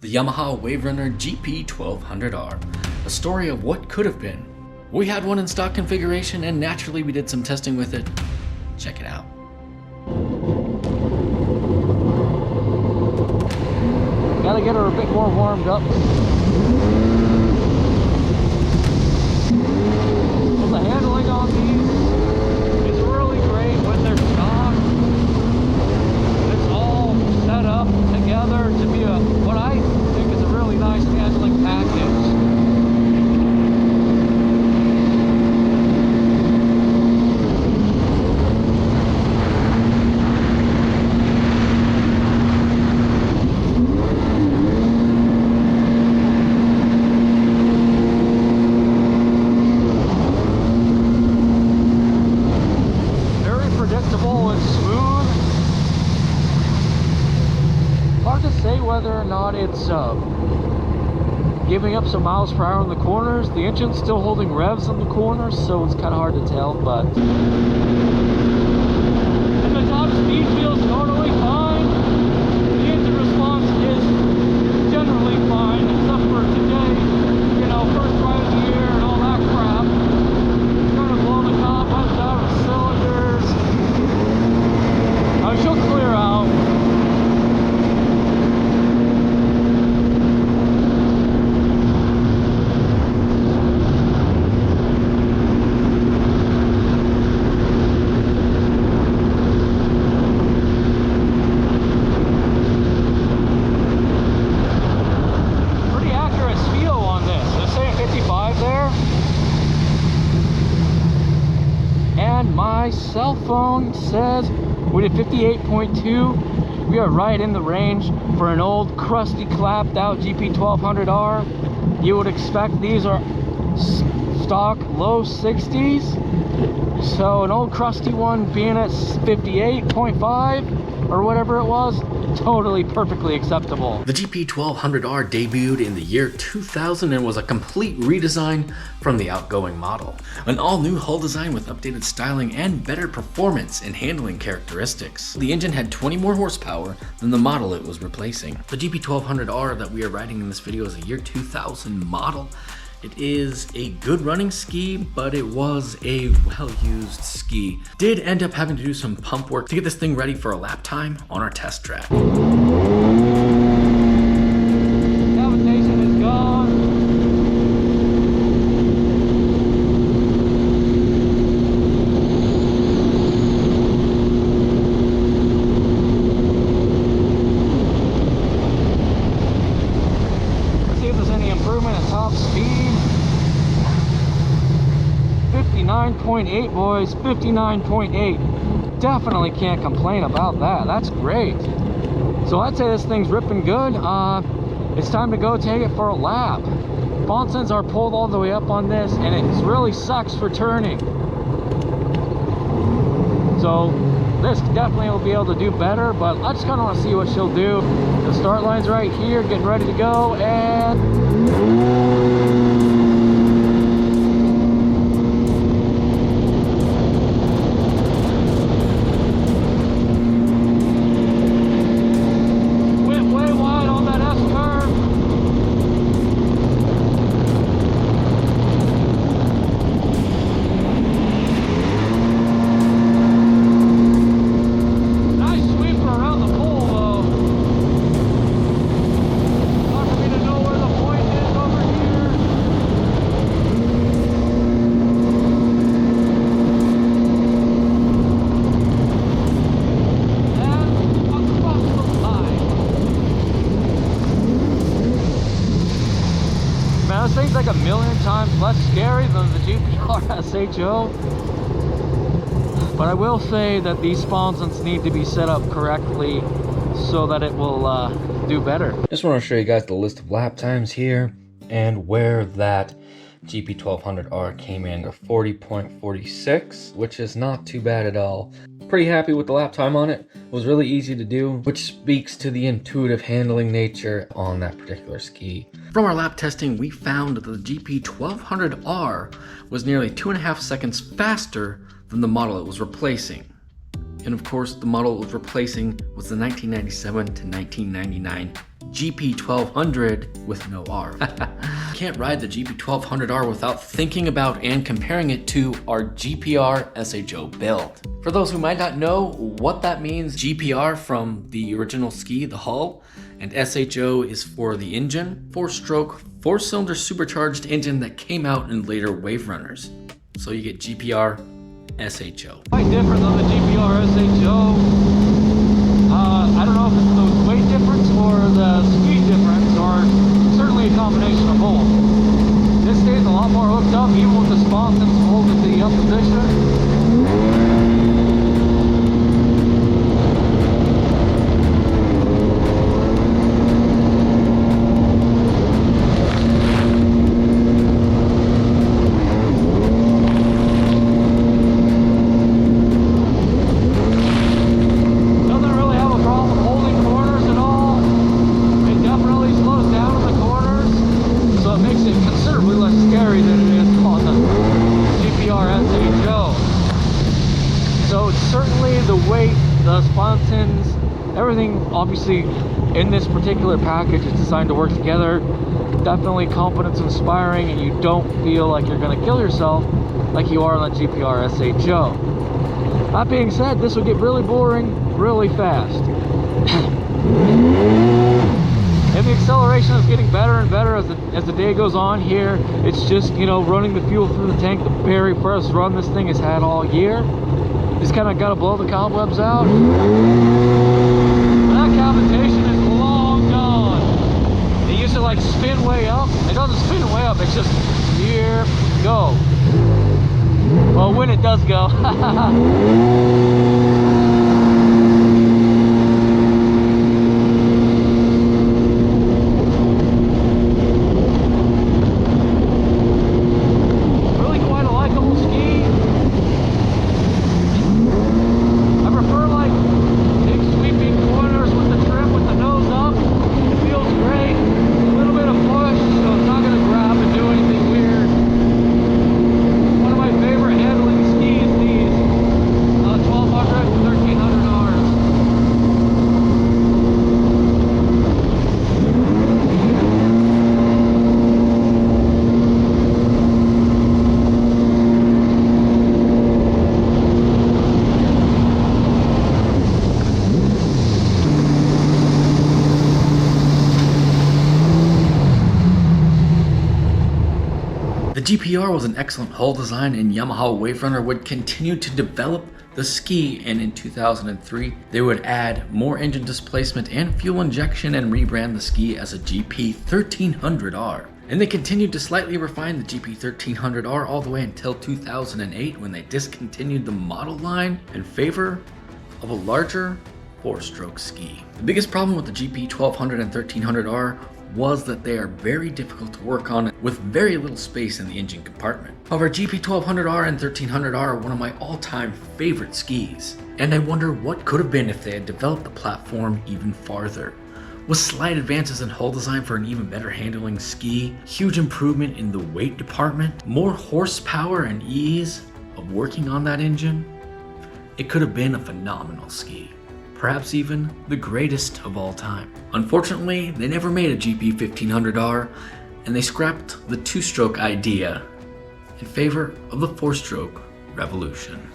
the Yamaha Wave Runner gp1200r, a story of what could have been. We had one in stock configuration and naturally we did some testing with it. Check it out. Gotta get her a bit more warmed up. Well, the handling on these is really great when they're stock. It's all set up together to be what I think is a really nice handling package. Whether or not it's giving up some miles per hour in the corners. The engine's still holding revs in the corners, so it's kind of hard to tell, but and the top speed feels totally fine. The engine response is generally fine, except for today, you know, first ride of the year and all that crap. Trying to blow the cobwebs out of cylinders. She'll clear out. My cell phone says we did 58.2. We are right in the range for an old crusty clapped out gp1200r. You would expect these are stock low 60s, so an old crusty one being at 58.5 or whatever it was, totally perfectly acceptable. The gp1200r debuted in the year 2000 and was a complete redesign from the outgoing model. An all-new hull design with updated styling and better performance and handling characteristics. The engine had 20 more horsepower than the model it was replacing. The gp1200r that we are riding in this video is a year 2000 model. It is a good running ski, but it was a well-used ski. Did end up having to do some pump work to get this thing ready for a lap time on our test track. Cavitation is gone. Let's see if there's any improvement at top speed. 59.8, boys, 59.8. Definitely can't complain about that. That's great. So I'd say this thing's ripping good. It's time to go take it for a lap. Sponsons are pulled all the way up on this, and it really sucks for turning. So this definitely will be able to do better, but I just kind of want to see what she'll do. The start line's right here, getting ready to go, and this thing's like a million times less scary than the GPR SHO. But I will say that these sponsons need to be set up correctly so that it will do better. Just want to show you guys the list of lap times here and where that gp1200r came in at 40.46, which is not too bad at all. Pretty happy with the lap time on it. It was really easy to do, which speaks to the intuitive handling nature on that particular ski. From our lap testing, we found that the gp1200r was nearly 2.5 seconds faster than the model it was replacing. And of course, the model it was replacing was the 1997 to 1999 gp1200 with no R. Can't ride the gp1200R without thinking about and comparing it to our GPR SHO build. For those who might not know what that means, GPR from the original ski, the hull, and SHO is for the engine, 4-stroke, 4-cylinder supercharged engine that came out in later Wave Runners. So you get GPR SHO. Quite different than the GPR SHO. I don't know if it's the weight difference or the speed difference, or certainly a combination of both. This stays a lot more hooked up, even with the sponsons holding the up position. Certainly the weight, the sponsons, everything obviously in this particular package is designed to work together. Definitely confidence inspiring, and you don't feel like you're going to kill yourself like you are on the GPR SHO. That being said, this will get really boring really fast. And the acceleration is getting better and better as the day goes on here. It's just, you know, running the fuel through the tank, the very first run this thing has had all year. Just kind of got to blow the cobwebs out. That cavitation is long gone. It used to like spin way up. It doesn't spin way up, it's just here, go. Well, when it does go. The GPR was an excellent hull design, and Yamaha Wave Runner would continue to develop the ski, and in 2003 they would add more engine displacement and fuel injection and rebrand the ski as a gp1300r. And they continued to slightly refine the gp1300r all the way until 2008, when they discontinued the model line in favor of a larger 4-stroke ski. The biggest problem with the gp1200 and 1300r was that they are very difficult to work on with very little space in the engine compartment. However, gp1200r and 1300r are one of my all-time favorite skis, and I wonder what could have been if they had developed the platform even farther. With slight advances in hull design for an even better handling ski, huge improvement in the weight department, more horsepower and ease of working on that engine, it could have been a phenomenal ski. Perhaps even the greatest of all time. Unfortunately, they never made a gp1500r, and they scrapped the 2-stroke idea in favor of the 4-stroke revolution.